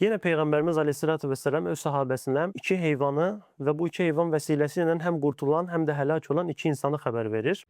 Yine Peygamberimiz Aleyhisselatü Vesselam öz sahabesine iki heyvanı ve bu iki heyvan vesilesiyle hem kurtulan hem de helak olan iki insanı haber verir.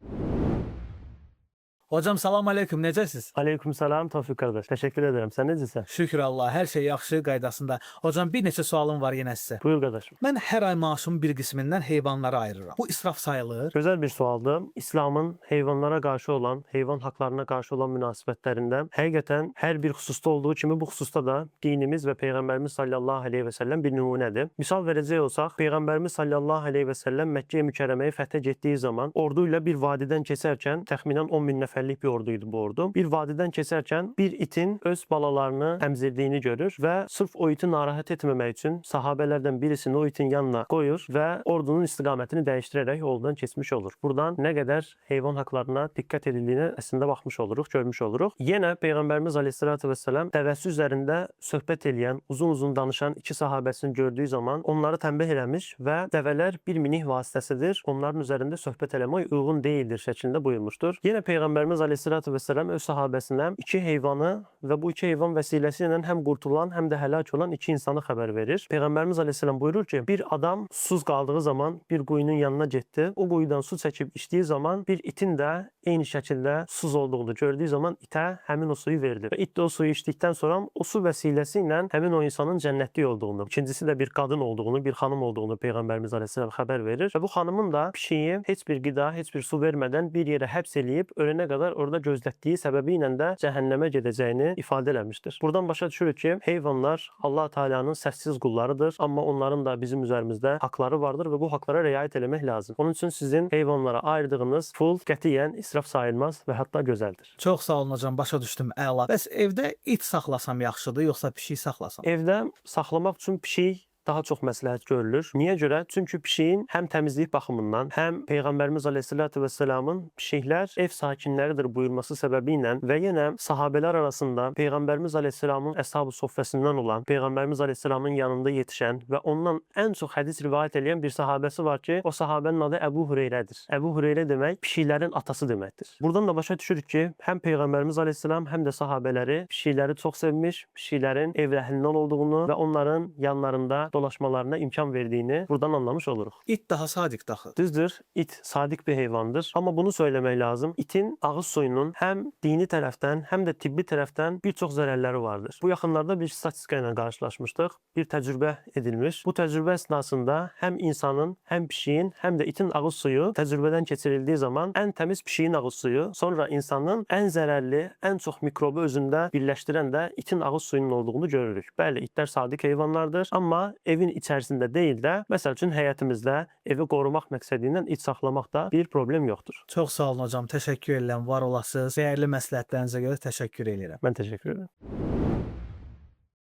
Hocam salam aleyküm, necəsiz? Aleykümselam Tevfik kardeş. Teşekkür ederim. Sen ne diyorsun? Şükür Allah, hər şey yaxşı, qaydasında. Hocam bir neçə sualım var yenə sizə. Buyur kardeşim. Mən hər ay maaşımın bir qismindən heyvanlara ayırıram. Bu israf sayılır. Güzel bir sualdı. İslam'ın hayvanlara karşı olan, hayvan haklarına karşı olan münasebetlerinde hakikaten her bir hususta olduğu gibi bu hususta da dinimiz ve Peygamberimiz sallallahu aleyhi ve sellem bir numunedir. Misal verecek olsak, Peygamberimiz sallallahu aleyhi ve sellem Mekke-i Mükerreme'yi fethe ettiği zaman orduyla bir vadiden keserken təxminən 10 bin neferlik bir orduydu bu ordu. Bir vadiden keserken bir itin öz balalarını emzirdiğini görür ve sırf o iti narahat etmemek için sahabelerden birisini o itin yanına koyur ve ordunun istikametini değiştirerek yoldan kesmiş olur. Buradan ne kadar hayvan haklarına dikkat edildiğine aslında bakmış oluruz, görmüş oluruz. Yine Peygamberimiz Aleyhisselatü Vesselam devesi üzerinde sohbet edilen, uzun uzun danışan iki sahabesini gördüğü zaman onları tembih eləmiş ve develer bir minih vasıtasıdır. Onların üzerinde sohbet eləmək uygun değildir şeklinde buyurmuştur. Yine Peygamberimiz Aleyhisselatü Vesselam öz sahabesine iki heyvanı ve bu iki heyvan vesilesiyle hem kurtulan hem de helak olan iki insanı haber verir. Peygamberimiz Aleyhisselam buyurur ki bir adam susuz kaldığı zaman bir kuyunun yanına gitti. O kuyudan su çekip içtiği zaman bir itin de aynı şekilde susuz olduğunu gördüğü zaman ite hemen o suyu verdi. Ve it de o suyu içtikten sonra o su vesilesiyle hemen o insanın cennetli olduğunu, ikincisi de bir kadın olduğunu, bir hanım olduğunu Peygamberimiz Aleyhisselam haber verir. Ve bu hanımın da pişiyi hiçbir gıda, hiçbir su vermeden bir yere hapseleyip ölene kadar orada gözlettiği sebebiyle de cehenneme gideceğini ifade etmiştir. Buradan başa düşürük ki hayvanlar Allah Teala'nın sessiz kullarıdır ama onların da bizim üzerimizde hakları vardır ve bu haklara riayet etmek lazım. Onun için sizin hayvanlara ayırdığınız pul qətiyyən israf sayılmaz ve hatta güzeldir. Çox sağ olun hocam, başa düşdüm. Əla. Bəs evdə it saxlasam yaxşıdır, yoxsa pişik saxlasam? Evdə saxlamaq üçün pişik daha çok məsləhət görülür. Niyə görə? Çünki pişiyin hem temizlik baxımından, hem Peygamberimiz Aleyhisselatü Vesselam'ın pişikler ev sakinleridir buyurması sebebiyle ve yine sahabeler arasında Peygamberimiz Aleyhisselam'ın əshab-ı soffəsindən olan, Peygamberimiz Aleyhisselam'ın yanında yetişen ve ondan en çok hadis rivayet eden bir sahabesi var ki, o sahabenin adı Ebu Hureyre'dir. Ebu Hureyre demek pişiklerin atası demektir. Buradan da başa düşürük ki, hem Peygamberimiz Aleyhisselam hem de sahabeleri pişikleri çok sevmiş, pişiklerin evlerinden olduğunu ve onların yanlarında dolaşmalarına imkan verdiğini buradan anlamış oluruz. İt daha sadiq daxı. Düzdür, it sadik bir hayvandır. Ama bunu söylemek lazım. İtin ağız suyunun hem dini taraftan hem de tibbi taraftan birçok zararları vardır. Bu yakınlarda bir statistika ile karşılaşmıştık. Bir tecrübe edilmiş. Bu tecrübe esnasında hem insanın hem pişiğin hem de itin ağız suyu tecrübeden geçirildiği zaman en temiz pişiğin ağız suyu, sonra insanın en zararlı, en çok mikrobu özünde birleştiren de itin ağız suyunun olduğunu görürük. Bəli, itler sadik hayvanlardır ama evin içerisinde değil de mesela için hayatımızda evi korumak məqsədilə it saxlamaq da bir problem yoktur. Çox sağ olun hocam, təşəkkür edirəm, var olasınız. Dəyərli məsləhətlərinizə görə təşəkkür edirəm. Ben teşekkür ederim.